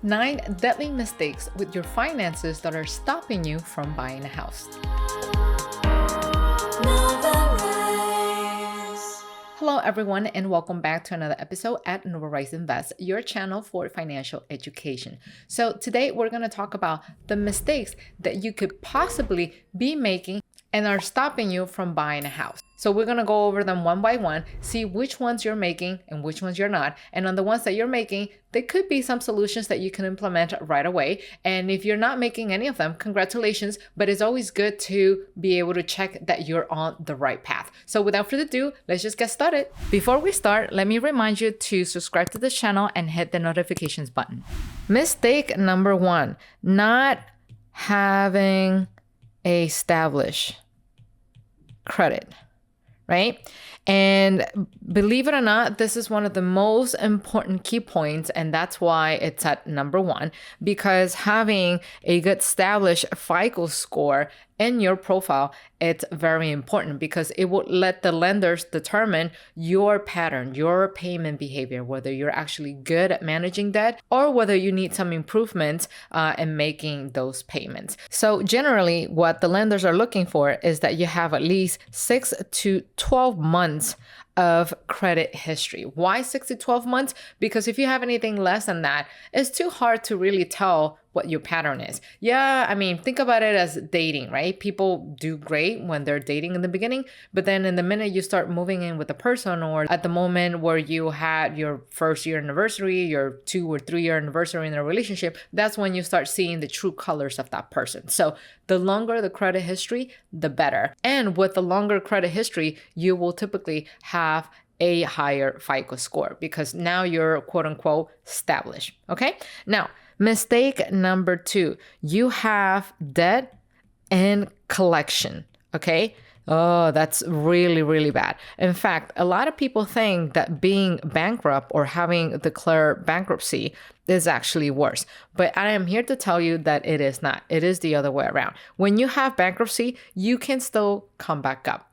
9 deadly mistakes with your finances that are stopping you from buying a house. Hello everyone, and welcome back to another episode at Novarise Invest, your channel for financial education. So today we're going to talk about the mistakes that you could possibly be making and are stopping you from buying a house. So we're going to go over them one by one, see which ones you're making and which ones you're not. And on the ones that you're making, there could be some solutions that you can implement right away. And if you're not making any of them, congratulations, but it's always good to be able to check that you're on the right path. So without further ado, let's just get started. Before we start, let me remind you to subscribe to the channel and hit the notifications button. Mistake number 1, not having established credit, right? And believe it or not, this is one of the most important key points, and that's why it's at number 1, because having a good established FICO score in your profile, it's very important because it will let the lenders determine your pattern, your payment behavior, whether you're actually good at managing debt or whether you need some improvements in making those payments. So generally, what the lenders are looking for is that you have at least 6 to 12 months of credit history. Why 6 to 12 months? Because if you have anything less than that, it's too hard to really tell what your pattern is. Yeah, I mean, think about it as dating, right? People do great when they're dating in the beginning, but then in the minute you start moving in with a person, or at the moment where you had your first year anniversary, your 2 or 3 year anniversary in a relationship, that's when you start seeing the true colors of that person. So the longer the credit history, the better. And with the longer credit history, you will typically have a higher FICO score because now you're quote unquote established. Okay. Now, mistake number 2, you have debt and collection. Okay. Oh, that's really, really bad. In fact, a lot of people think that being bankrupt or having declared bankruptcy is actually worse. But I am here to tell you that it is not. It is the other way around. When you have bankruptcy, you can still come back up.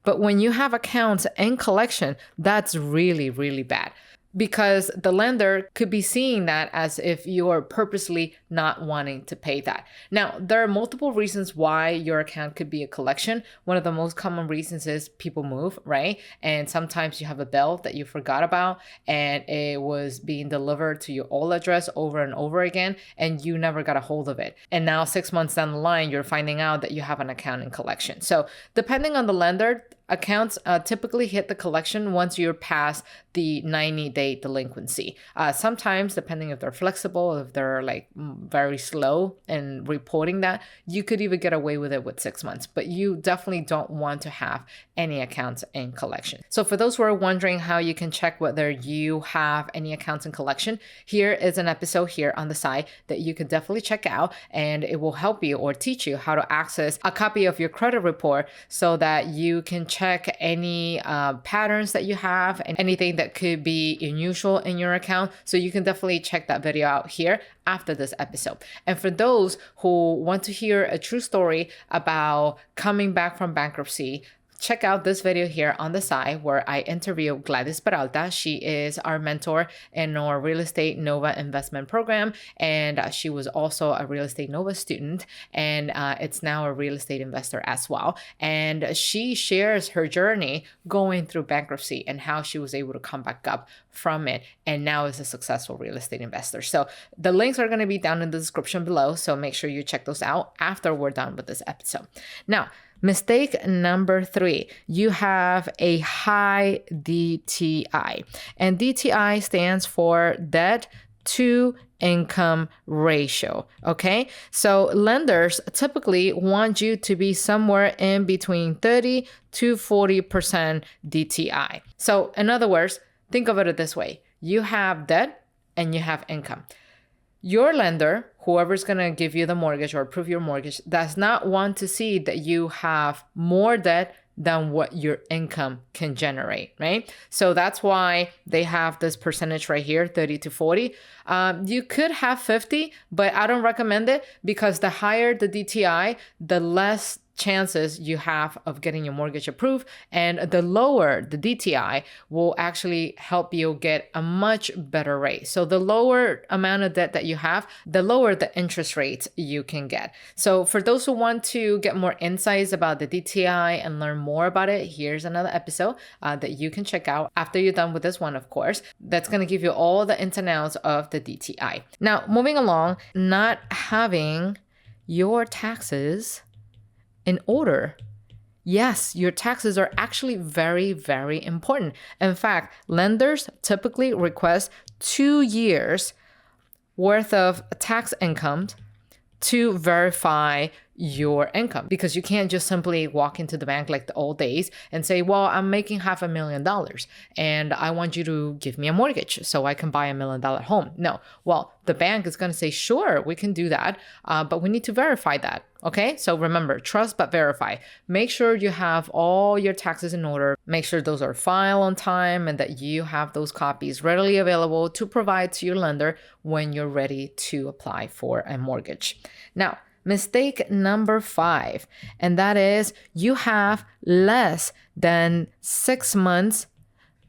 But when you have accounts in collection, that's really, really bad. Because the lender could be seeing that as if you are purposely not wanting to pay that. Now, there are multiple reasons why your account could be a collection. One of the most common reasons is people move, right? And sometimes you have a bill that you forgot about and it was being delivered to your old address over and over again, and you never got a hold of it. And now 6 months down the line, you're finding out that you have an account in collection. So depending on the lender, accounts typically hit the collection once you're past the 90-day delinquency. Sometimes, depending if they're flexible, if they're like very slow in reporting that, you could even get away with it with 6 months. But you definitely don't want to have any accounts in collection. So for those who are wondering how you can check whether you have any accounts in collection, here is an episode here on the side that you can definitely check out, and it will help you or teach you how to access a copy of your credit report so that you can check any patterns that you have and anything that could be unusual in your account. So you can definitely check that video out here after this episode. And for those who want to hear a true story about coming back from bankruptcy, check out this video here on the side where I interview Gladys Peralta. She is our mentor in our Real Estate Nova investment program, and she was also a Real Estate Nova student, and it's now a real estate investor as well. And she shares her journey going through bankruptcy and how she was able to come back up from it and now is a successful real estate investor. So the links are going to be down in the description below, so make sure you check those out after we're done with this episode. Now, mistake number 3, you have a high DTI. And DTI stands for debt to income ratio. Okay. So lenders typically want you to be somewhere in between 30 to 40% DTI. So in other words, think of it this way. You have debt and you have income. Your lender, whoever's going to give you the mortgage or approve your mortgage, does not want to see that you have more debt than what your income can generate, right? So that's why they have this percentage right here, 30 to 40. You could have 50, but I don't recommend it because the higher the DTI, the less chances you have of getting your mortgage approved, and the lower the DTI will actually help you get a much better rate. So the lower amount of debt that you have, the lower the interest rates you can get. So for those who want to get more insights about the DTI and learn more about it, here's another episode that you can check out after you're done with this one, of course. That's going to give you all the ins and outs of the DTI. Now, moving along, not having your taxes in order. Yes, your taxes are actually very, very important. In fact, lenders typically request 2 years worth of tax income to verify your income, because you can't just simply walk into the bank like the old days and say, well, I'm making $500,000 and I want you to give me a mortgage so I can buy $1 million home. No, well, the bank is going to say, sure, we can do that, but we need to verify that. Okay, so remember, trust but verify. Make sure you have all your taxes in order. Make sure those are filed on time and that you have those copies readily available to provide to your lender when you're ready to apply for a mortgage. Now, mistake number 5, and that is you have less than 6 months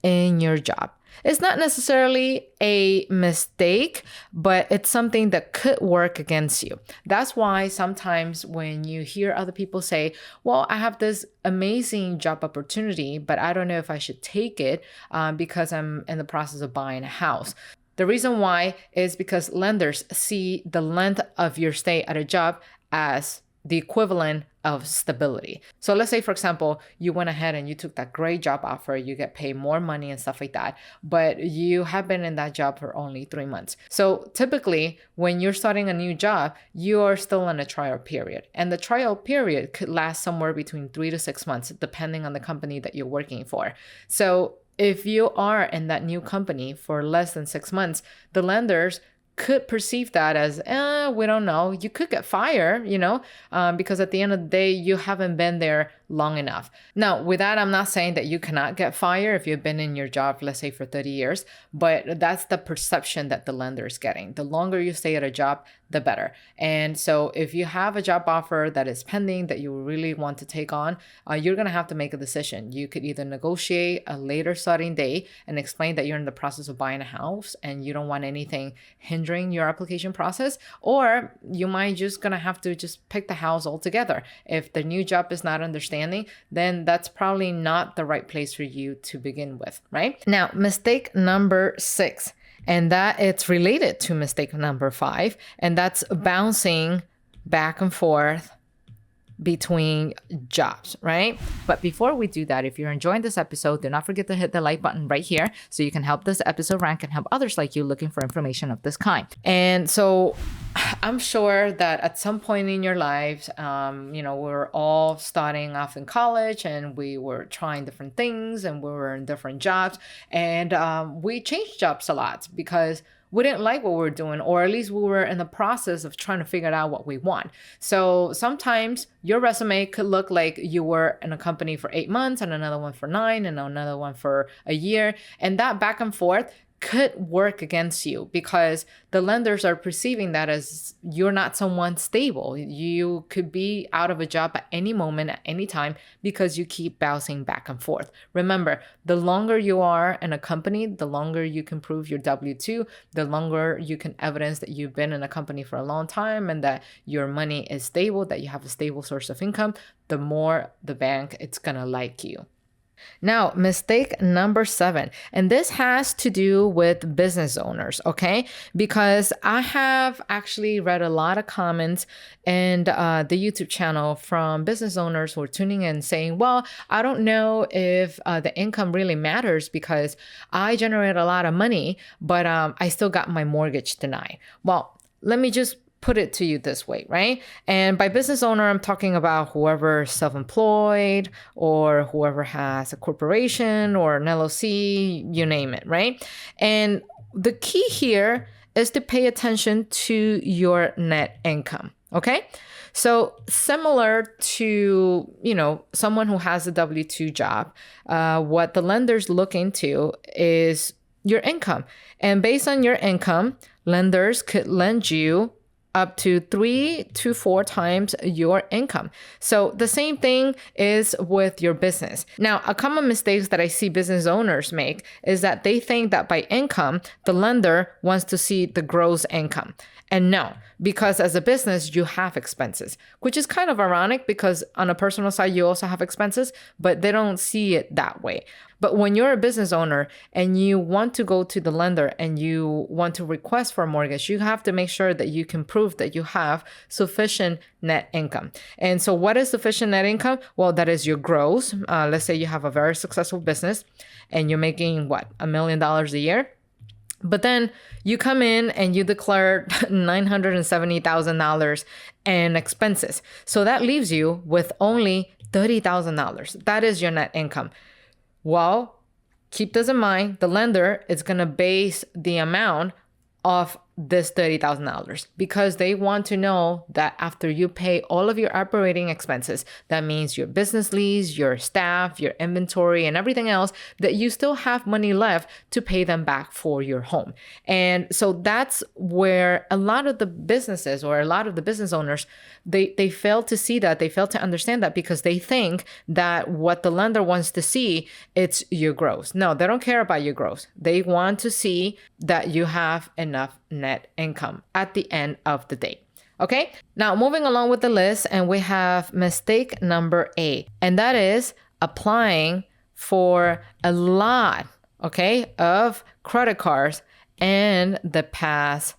in your job. It's not necessarily a mistake, but it's something that could work against you. That's why sometimes when you hear other people say, well, I have this amazing job opportunity, but I don't know if I should take it because I'm in the process of buying a house. The reason why is because lenders see the length of your stay at a job as the equivalent of stability. So let's say, for example, you went ahead and you took that great job offer, you get paid more money and stuff like that, but you have been in that job for only 3 months. So typically, when you're starting a new job, you're still in a trial period. And the trial period could last somewhere between 3 to 6 months, depending on the company that you're working for. So if you are in that new company for less than 6 months, the lenders could perceive that as, we don't know. You could get fired, because at the end of the day, you haven't been there long enough. Now, with that, I'm not saying that you cannot get fired if you've been in your job, let's say for 30 years, but that's the perception that the lender is getting. The longer you stay at a job, the better. And so if you have a job offer that is pending that you really want to take on, you're going to have to make a decision. You could either negotiate a later starting day and explain that you're in the process of buying a house and you don't want anything hindering your application process, or you might just going to have to just pick the house altogether. If the new job is not understanding, then that's probably not the right place for you to begin with, right? Now, mistake number 6. And that it's related to mistake number 5, and that's bouncing back and forth between jobs, right? But before we do that, if you're enjoying this episode, do not forget to hit the like button right here so you can help this episode rank and help others like you looking for information of this kind. And so I'm sure that at some point in your lives, we're all starting off in college and we were trying different things and we were in different jobs, and we changed jobs a lot because we didn't like what we were doing, or at least we were in the process of trying to figure out what we want. So sometimes your resume could look like you were in a company for 8 months and another one for 9 and another one for a year. And that back and forth could work against you because the lenders are perceiving that as you're not someone stable. You could be out of a job at any moment, at any time, because you keep bouncing back and forth. Remember, the longer you are in a company, the longer you can prove your W-2, the longer you can evidence that you've been in a company for a long time and that your money is stable, that you have a stable source of income, the more the bank it's gonna like you. Now, mistake number 7, and this has to do with business owners, okay? Because I have actually read a lot of comments in the YouTube channel from business owners who are tuning in saying, well, I don't know if the income really matters because I generate a lot of money, but I still got my mortgage denied. Well, let me just put it to you this way, right? And by business owner, I'm talking about whoever is self-employed or whoever has a corporation or an LLC, you name it, right? And the key here is to pay attention to your net income, okay? So similar to, someone who has a W-2 job, what the lenders look into is your income. And based on your income, lenders could lend you up to 3 to 4 times your income. So the same thing is with your business. Now, a common mistake that I see business owners make is that they think that by income, the lender wants to see the gross income. And no, because as a business, you have expenses, which is kind of ironic because on a personal side, you also have expenses, but they don't see it that way. But when you're a business owner and you want to go to the lender and you want to request for a mortgage, you have to make sure that you can prove that you have sufficient net income. And so what is sufficient net income? Well, that is your gross. Let's say you have a very successful business and you're making $1 million a year. But then you come in and you declare $970,000 in expenses. So that leaves you with only $30,000. That is your net income. Well, keep this in mind. The lender is going to base the amount of this $30,000 because they want to know that after you pay all of your operating expenses, that means your business lease, your staff, your inventory, and everything else, that you still have money left to pay them back for your home. And so that's where a lot of the businesses or a lot of the business owners, they fail to see that. They fail to understand that because they think that what the lender wants to see, it's your gross. No, they don't care about your gross. They want to see that you have enough net income at the end of the day. Okay, now moving along with the list, and we have mistake number 8, and that is applying for a lot, of credit cards in the past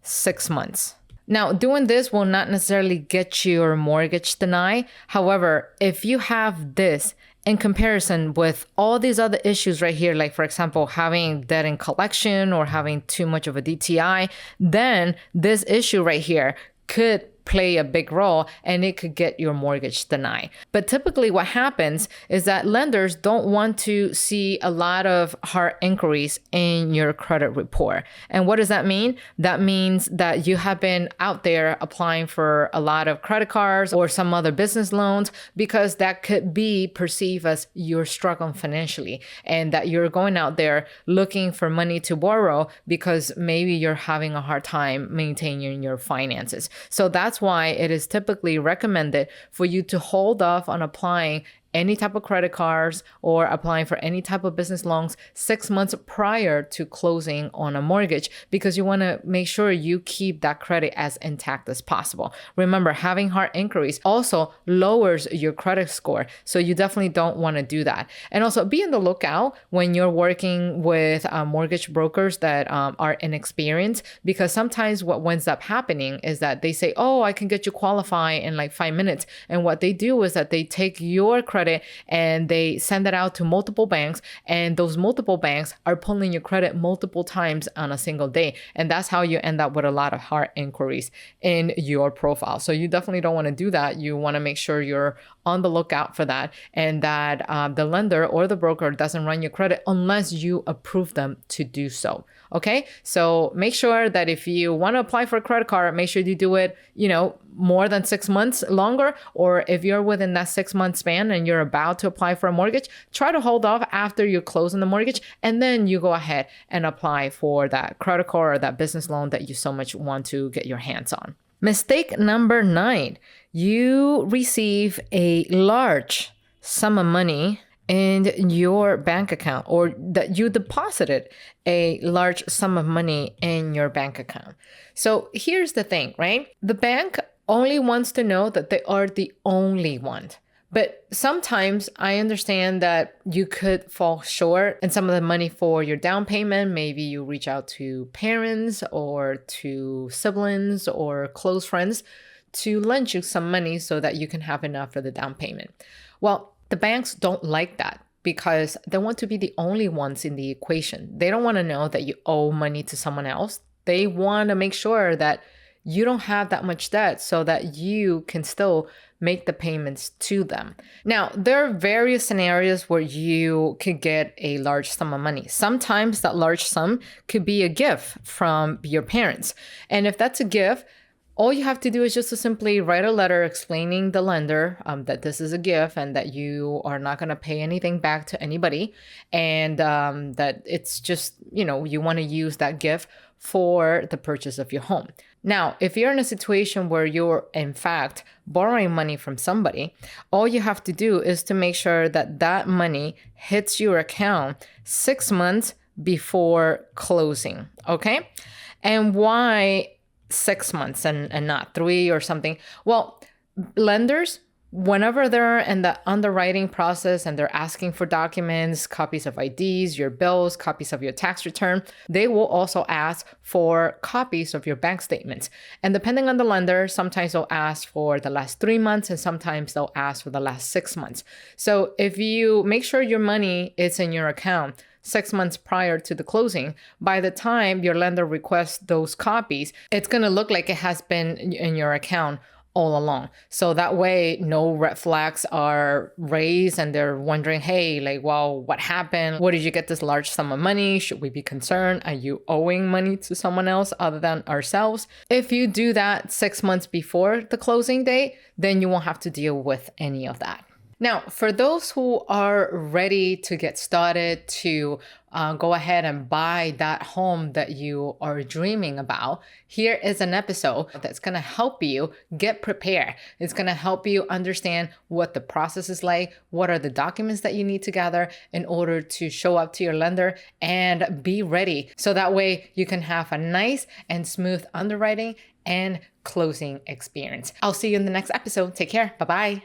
6 months. Now, doing this will not necessarily get your mortgage denied. However, if you have this in comparison with all these other issues right here, like for example, having debt in collection or having too much of a DTI, then this issue right here could play a big role and it could get your mortgage denied. But typically what happens is that lenders don't want to see a lot of hard inquiries in your credit report. And what does that mean? That means that you have been out there applying for a lot of credit cards or some other business loans because that could be perceived as you're struggling financially and that you're going out there looking for money to borrow because maybe you're having a hard time maintaining your finances. So that's why it is typically recommended for you to hold off on applying any type of credit cards or applying for any type of business loans 6 months prior to closing on a mortgage because you want to make sure you keep that credit as intact as possible. Remember, having hard inquiries also lowers your credit score. So you definitely don't want to do that. And also be on the lookout when you're working with mortgage brokers that are inexperienced, because sometimes what ends up happening is that they say, oh, I can get you qualified in like 5 minutes. And what they do is that they take your credit and they send it out to multiple banks, and those multiple banks are pulling your credit multiple times on a single day. And that's how you end up with a lot of hard inquiries in your profile. So you definitely don't want to do that. You want to make sure you're on the lookout for that and that the lender or the broker doesn't run your credit unless you approve them to do so. Okay, so make sure that if you want to apply for a credit card, make sure you do it, more than 6 months longer, or if you're within that 6 month span and you're about to apply for a mortgage, try to hold off after you close on the mortgage, and then you go ahead and apply for that credit card or that business loan that you so much want to get your hands on. Mistake number 9, you receive a large sum of money in your bank account, or that you deposited a large sum of money in your bank account. So here's the thing, right? The bank only wants to know that they are the only one. But sometimes I understand that you could fall short in some of the money for your down payment. Maybe you reach out to parents or to siblings or close friends to lend you some money so that you can have enough for the down payment. Well, the banks don't like that because they want to be the only ones in the equation. They don't want to know that you owe money to someone else. They want to make sure that you don't have that much debt so that you can still make the payments to them. Now, there are various scenarios where you could get a large sum of money. Sometimes that large sum could be a gift from your parents. And if that's a gift, all you have to do is just to simply write a letter explaining the lender that this is a gift and that you are not going to pay anything back to anybody, and that it's just, you want to use that gift for the purchase of your home. Now, if you're in a situation where you're in fact borrowing money from somebody, all you have to do is to make sure that that money hits your account 6 months before closing, okay? And why 6 months and not 3 or something? Well, lenders, whenever they're in the underwriting process and they're asking for documents, copies of IDs, your bills, copies of your tax return, they will also ask for copies of your bank statements. And depending on the lender, sometimes they'll ask for the last 3 months and sometimes they'll ask for the last 6 months. So if you make sure your money is in your account 6 months prior to the closing, by the time your lender requests those copies, it's going to look like it has been in your account all along. So that way, no red flags are raised and they're wondering, hey, like, well, what happened? Where did you get this large sum of money? Should we be concerned? Are you owing money to someone else other than ourselves? If you do that 6 months before the closing date, then you won't have to deal with any of that. Now, for those who are ready to get started to go ahead and buy that home that you are dreaming about, here is an episode that's going to help you get prepared. It's going to help you understand what the process is like, what are the documents that you need to gather in order to show up to your lender and be ready. So that way you can have a nice and smooth underwriting and closing experience. I'll see you in the next episode. Take care. Bye-bye.